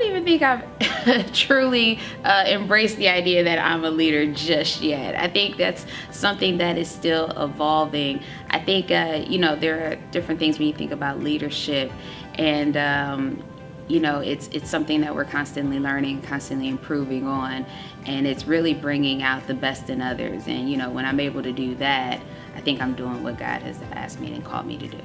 don't even think I've truly embraced the idea that I'm a leader just yet. I think that's something that is still evolving. I think, you know, there are different things when you think about leadership, and you know, it's something that we're constantly learning, constantly improving on, and it's really bringing out the best in others. And, you know, when I'm able to do that, I think I'm doing what God has asked me and called me to do.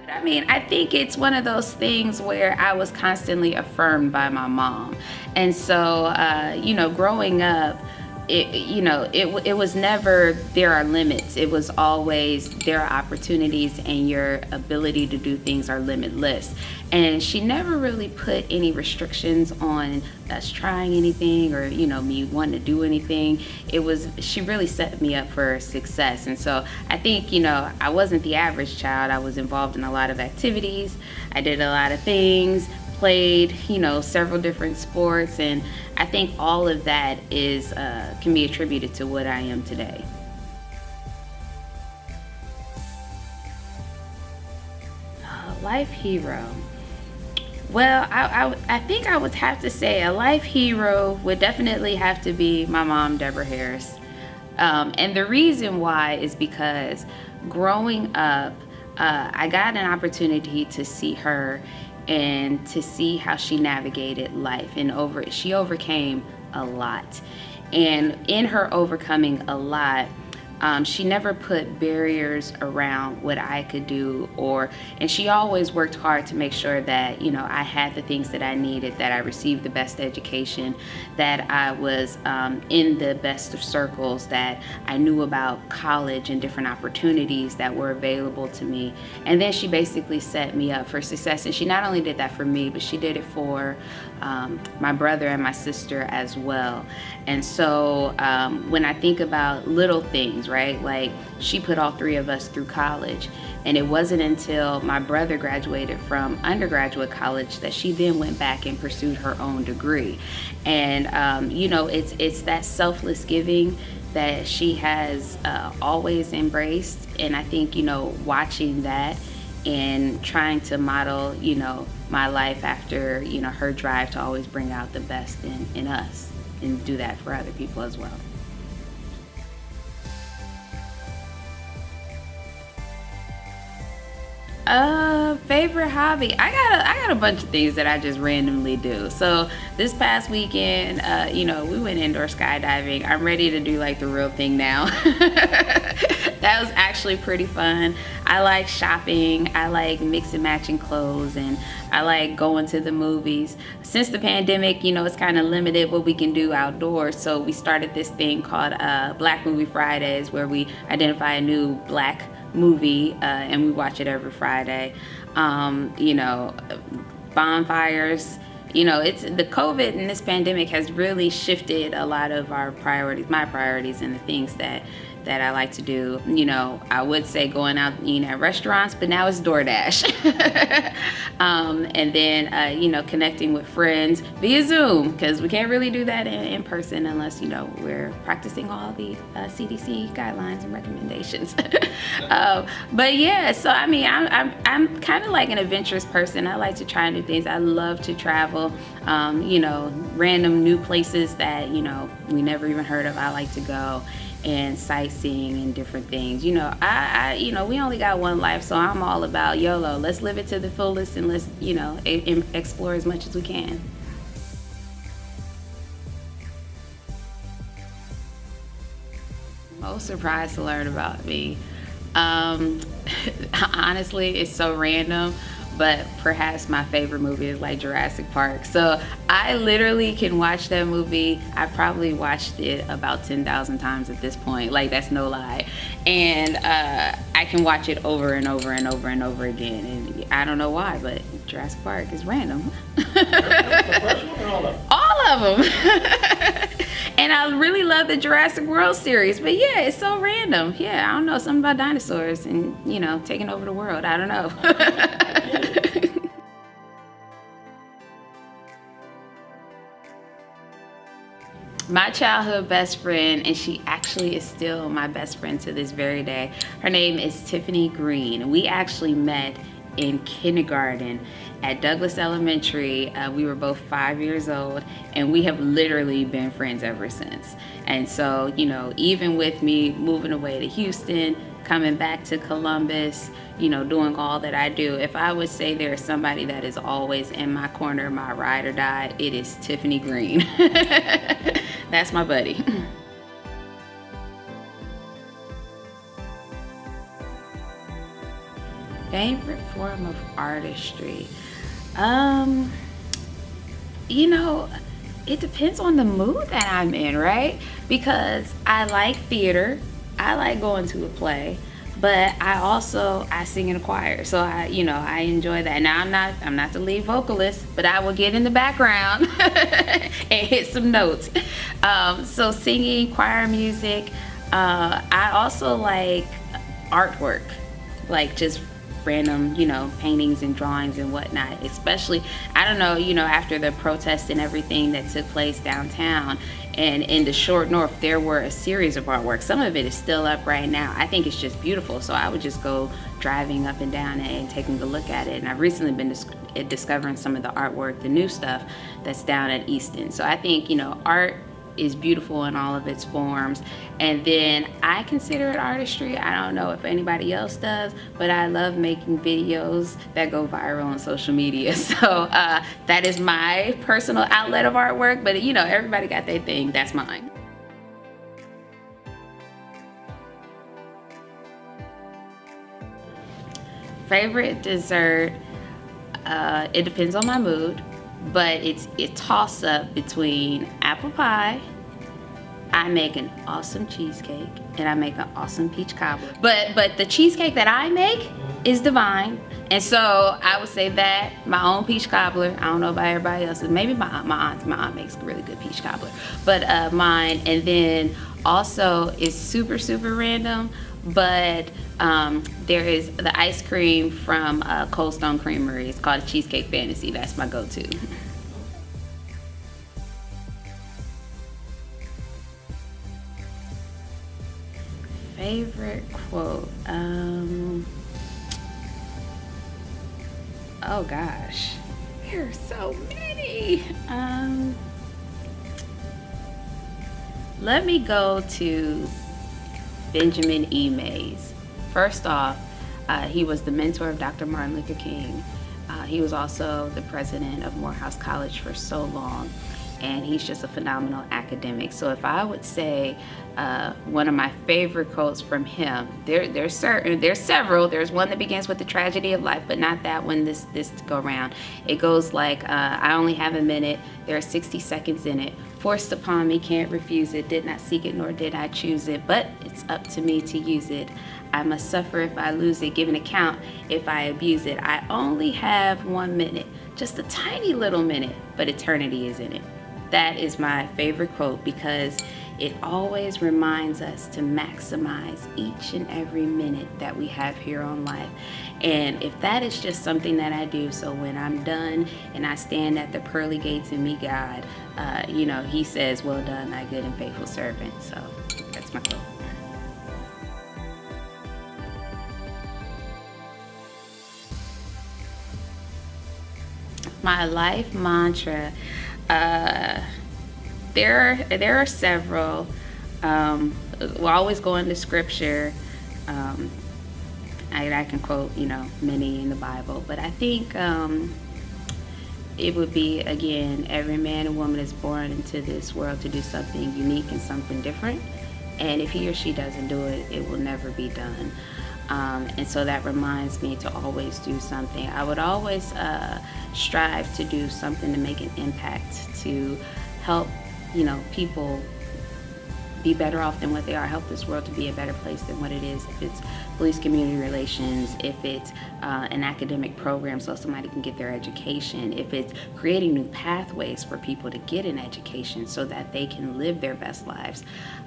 I mean, I think it's one of those things where I was constantly affirmed by my mom. And so, you know, growing up, it was never there are limits. It was always there are opportunities and your ability to do things are limitless. And she never really put any restrictions on us trying anything or, you know, me wanting to do anything. She really set me up for success. And so I think, you know, I wasn't the average child. I was involved in a lot of activities. I did a lot of things, played, you know, several different sports, and I think all of that is can be attributed to what I am today. Life hero. Well, I think I would have to say a life hero would definitely have to be my mom, Deborah Harris. And the reason why is because growing up, I got an opportunity to see her and to see how she navigated life, and she overcame a lot. And in her overcoming a lot, she never put barriers around what I could do, and she always worked hard to make sure that, you know, I had the things that I needed, that I received the best education, that I was in the best of circles, that I knew about college and different opportunities that were available to me. And then she basically set me up for success. And she not only did that for me, but she did it for my brother and my sister as well. And so when I think about little things, right, like she put all three of us through college, and it wasn't until my brother graduated from undergraduate college that she then went back and pursued her own degree. And you know, it's that selfless giving that she has always embraced. And I think, you know, watching that and trying to model, you know, my life after, you know, her drive to always bring out the best in us and do that for other people as well. Favorite hobby? I got a bunch of things that I just randomly do. So this past weekend, you know, we went indoor skydiving. I'm ready to do like the real thing now. That was actually pretty fun. I like shopping. I like mix and matching clothes, and I like going to the movies. Since the pandemic, you know, it's kind of limited what we can do outdoors. So we started this thing called Black Movie Fridays, where we identify a new Black movie and we watch it every Friday. You know, bonfires. You know, it's the COVID and this pandemic has really shifted a lot of our priorities, my priorities, and the things that I like to do. You know, I would say going out and eating at restaurants, but now it's DoorDash. And then, you know, connecting with friends via Zoom, because we can't really do that in person unless, you know, we're practicing all the CDC guidelines and recommendations. But yeah, so I mean, I'm kind of like an adventurous person. I like to try new things. I love to travel, you know, random new places that, you know, we never even heard of. I like to go and sightseeing and different things. You know, you know, we only got one life, so I'm all about YOLO. Let's live it to the fullest, and let's, you know, explore as much as we can. Most surprised to learn about me. Honestly, it's so random, but perhaps my favorite movie is like Jurassic Park. So I literally can watch that movie. I probably watched it about 10,000 times at this point. Like, that's no lie. And I can watch it over and over and over and over again. And I don't know why, but Jurassic Park is random. All of them. And I really love the Jurassic World series. But yeah, it's so random. Yeah, I don't know, something about dinosaurs and, you know, taking over the world. I don't know. my childhood best friend, and she actually is still my best friend to this very day. Her name is Tiffany Green. We actually met in kindergarten at Douglas Elementary. We were both 5 years old, and we have literally been friends ever since. And so, you know, even with me moving away to Houston, coming back to Columbus, you know, doing all that I do, if I would say there is somebody that is always in my corner, my ride or die, it is Tiffany Green. That's my buddy. Favorite form of artistry? You know, it depends on the mood that I'm in, right? Because I like theater, I like going to a play, but I sing in a choir, so I enjoy that. Now I'm not the lead vocalist, but I will get in the background and hit some notes. So singing, choir music. I also like artwork, like just random, you know, paintings and drawings and whatnot. Especially, I don't know, you know, after the protests and everything that took place downtown and in the short north, there were a series of artwork. Some of it is still up right now. I think it's just beautiful, so I would just go driving up and down it and taking a look at it. And I've recently been discovering some of the artwork, the new stuff that's down at Easton. So I think, you know, art is beautiful in all of its forms. And then I consider it artistry. I don't know if anybody else does, but I love making videos that go viral on social media. So that is my personal outlet of artwork, but you know, everybody got their thing. That's mine. Favorite dessert? It depends on my mood, but it's a toss up between apple pie. I make an awesome cheesecake, and I make an awesome peach cobbler. But the cheesecake that I make is divine, and so I would say that my own peach cobbler. I don't know about everybody else's. Maybe my aunt makes a really good peach cobbler, but mine. And then also is super random, but there is the ice cream from Cold Stone Creamery. It's called a Cheesecake Fantasy. That's my go-to. Favorite quote? Oh gosh, there are so many. Let me go to Benjamin E. Mays. First off, he was the mentor of Dr. Martin Luther King. He was also the president of Morehouse College for so long, and he's just a phenomenal academic. So if I would say one of my favorite quotes from him, there's several. There's one that begins with the tragedy of life, but not that one this go round. It goes like, I only have a minute, there are 60 seconds in it. Forced upon me, can't refuse it, did not seek it, nor did I choose it, but it's up to me to use it. I must suffer if I lose it, give an account if I abuse it. I only have 1 minute, just a tiny little minute, but eternity is in it. That is my favorite quote because it always reminds us to maximize each and every minute that we have here on life. And if that is just something that I do, so when I'm done and I stand at the pearly gates and meet God, you know, he says, well done, thy good and faithful servant. So that's my quote. My life mantra. There are several. We're always going to scripture. I can quote, you know, many in the Bible, but I think it would be, again, every man and woman is born into this world to do something unique and something different, and if he or she doesn't do it, it will never be done. And so that reminds me to always do something. I would always strive to do something to make an impact, to help, you know, people be better off than what they are, help this world to be a better place than what it is. If it's police community relations, if it's an academic program so somebody can get their education, if it's creating new pathways for people to get an education so that they can live their best lives.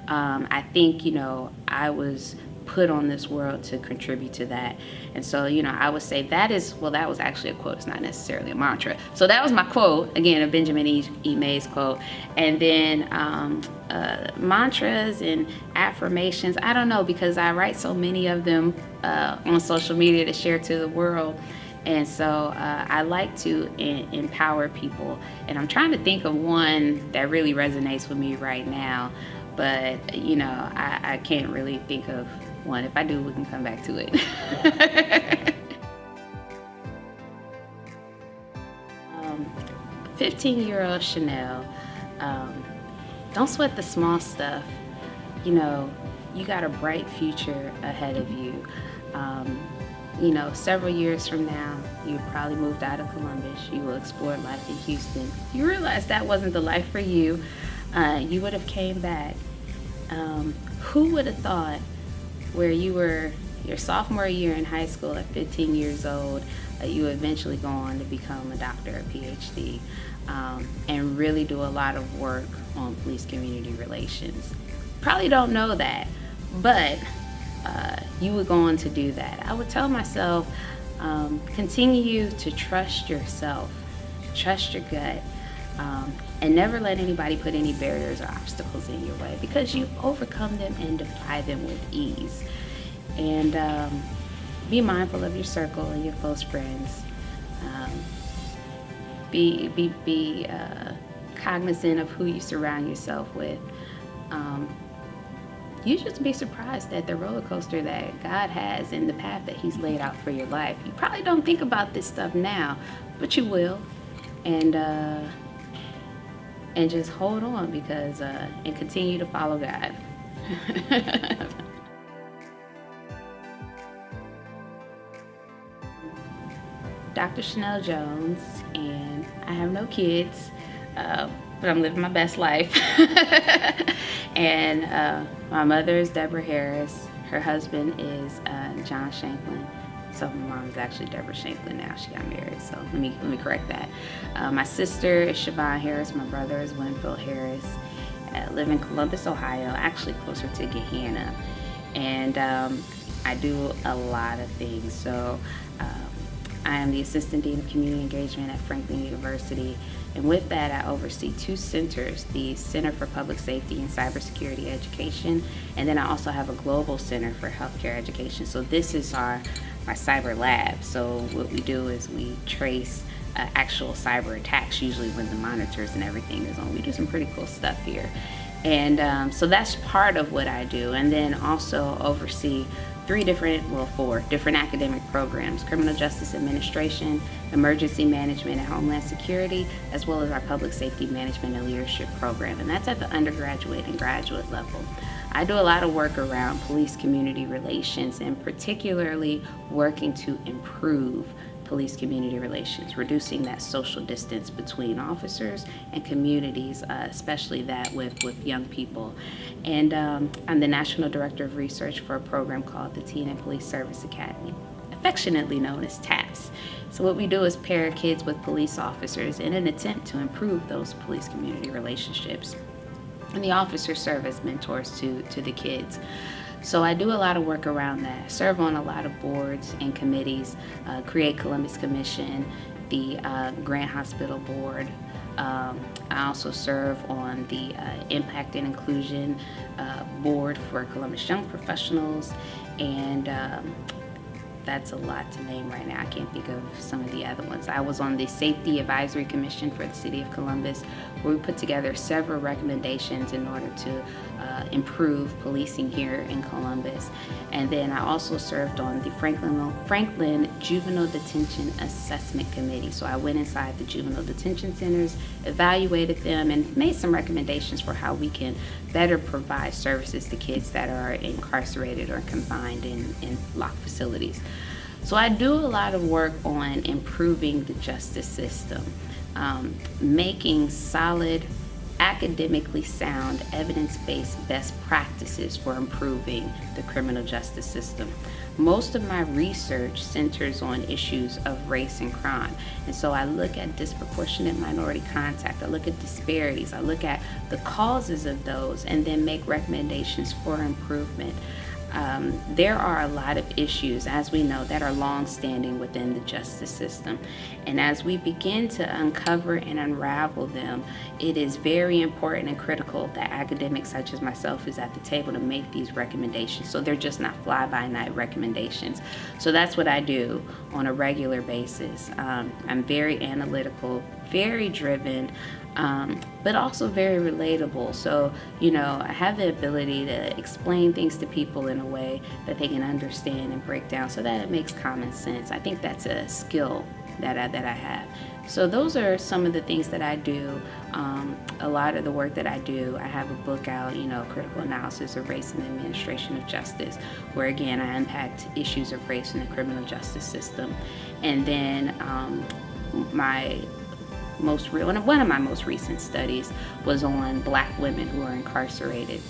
I think, you know, I was put on this world to contribute to that. And so, I would say that was actually a quote. It's not necessarily a mantra. So that was my quote, again, a Benjamin E. Mays quote. And then mantras and affirmations, I don't know, because I write so many of them on social media to share to the world. And so I like to empower people. And I'm trying to think of one that really resonates with me right now. But, I can't really think of one. If I do, we can come back to it. 15-year-old Chenelle, don't sweat the small stuff. You got a bright future ahead of you. Several years from now, you probably moved out of Columbus. You will explore life in Houston. You realize that wasn't the life for you. You would have came back. Who would have thought where you were your sophomore year in high school at 15 years old, you eventually go on to become a doctor, a Ph.D., and really do a lot of work on police community relations. Probably don't know that, but you would go on to do that. I would tell myself, continue to trust yourself, trust your gut, and never let anybody put any barriers or obstacles in your way, because you overcome them and defy them with ease. And be mindful of your circle and your close friends. Be cognizant of who you surround yourself with. You just be surprised at the roller coaster that God has and the path that He's laid out for your life. You probably don't think about this stuff now, but you will. And just hold on, because and continue to follow God. Dr. Chenelle Jones, and I have no kids, but I'm living my best life. And my mother is Deborah Harris. Her husband is John Shanklin. So my mom is actually Deborah Shanklin now. She got married, so let me correct that. My sister is Siobhan Harris. My brother is Winfield Harris. I live in Columbus, Ohio, actually closer to Gahanna. And I do a lot of things. So I am the Assistant Dean of Community Engagement at Franklin University. And with that, I oversee two centers, the Center for Public Safety and Cybersecurity Education, and then I also have a global center for healthcare education. So this is our cyber lab. So what we do is we trace actual cyber attacks, usually when the monitors and everything is on. We do some pretty cool stuff here. And so that's part of what I do. And then also oversee four different academic programs: criminal justice administration, emergency management and homeland security, as well as our public safety management and leadership program. And that's at the undergraduate and graduate level. I do a lot of work around police community relations, and particularly working to improve police community relations, reducing that social distance between officers and communities, especially that with young people. And I'm the National Director of Research for a program called the Teen and Police Service Academy, affectionately known as TAPS. So what we do is pair kids with police officers in an attempt to improve those police community relationships. And the officers serve as mentors to the kids. So I do a lot of work around that. Serve on a lot of boards and committees, create Columbus Commission, the Grant Hospital Board. I also serve on the Impact and Inclusion Board for Columbus Young Professionals, and that's a lot to name right now. I can't think of some of the other ones. I was on the Safety Advisory Commission for the City of Columbus, where we put together several recommendations in order to improve policing here in Columbus. And then I also served on the Franklin Juvenile Detention Assessment Committee. So I went inside the juvenile detention centers, evaluated them, and made some recommendations for how we can better provide services to kids that are incarcerated or confined in locked facilities. So I do a lot of work on improving the justice system, making solid, academically sound, evidence-based best practices for improving the criminal justice system. Most of my research centers on issues of race and crime. And so I look at disproportionate minority contact, I look at disparities, I look at the causes of those, and then make recommendations for improvement. There are a lot of issues, as we know, that are long-standing within the justice system. And as we begin to uncover and unravel them, it is very important and critical that academics such as myself is at the table to make these recommendations, so they're just not fly-by-night recommendations. So that's what I do on a regular basis. I'm very analytical, very driven, but also very relatable. So, I have the ability to explain things to people in a way that they can understand and break down so that it makes common sense. I think that's a skill that I have. So those are some of the things that I do. A lot of the work that I do, I have a book out, Critical Analysis of Race in the Administration of Justice, where again, I unpacked issues of race in the criminal justice system. And then one of my most recent studies was on Black women who are incarcerated.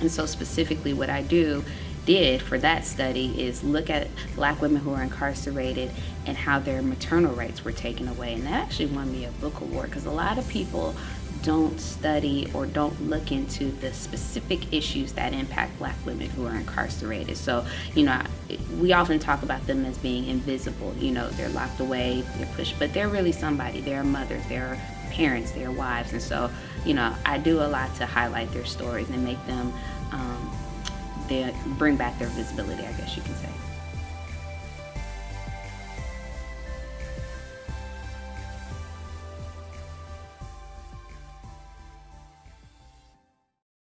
And so specifically what I did for that study is look at Black women who are incarcerated and how their maternal rights were taken away. And that actually won me a book award, because a lot of people don't study or don't look into the specific issues that impact Black women who are incarcerated. So, we often talk about them as being invisible. They're locked away, they're pushed, but they're really somebody. They're mothers, they're parents, they're wives. And so, I do a lot to highlight their stories and make them, bring back their visibility, I guess you can say.